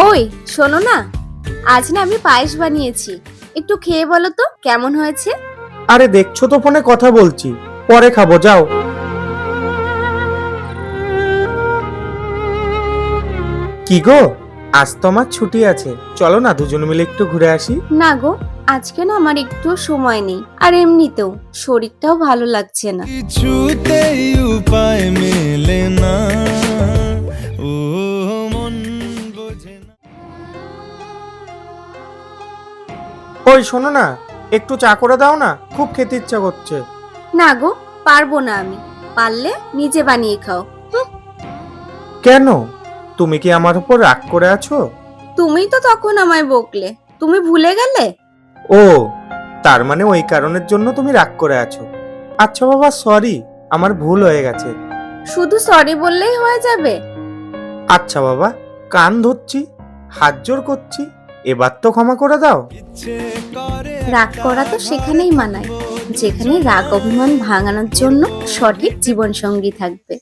ওই শোনো না, আজ না আমি পায়েস বানিয়েছি, একটু খেয়ে বলো তো কেমন হয়েছে। আরে দেখছো তো ফোনে কথা বলছি, পরে খাবো, যাও। কি গো, আজ তো আমার ছুটি আছে, চলো না দুজন মিলে একটু ঘুরে আসি। না গো, আজকে না আমার একটু সময় নেই, আর এমনিতেও শরীরটাও ভালো লাগছে না। কিছুতেই উপায় মেলে না, ও মন বোঝে না। ওই শোনো না, একটু চা করে দাও না, খুব খেতে ইচ্ছা করছে। না গো, পারবো না আমি, পারলে নিজে বানিয়ে খাও। কেন, তুমি কি আমার উপর রাগ করে আছো? তুমিই তো তখন আমায় বকলে, তুমি ভুলে গেলে? ও, তার মানে ওই কারণের জন্য তুমি রাগ করে আছো। আচ্ছা বাবা, সরি, আমার ভুল হয়ে গেছে। শুধু সরি বললেই হয়ে যাবে? আচ্ছা বাবা, কান ধরছি, হাত জোর করছি, এবার তো ক্ষমা করে দাও। ইচ্ছে করে রাগ করা তো সেখানেই মানায়, যেখানে রাগ অভিমান ভাঙানোর জন্য সঠিক জীবন সঙ্গী থাকবে।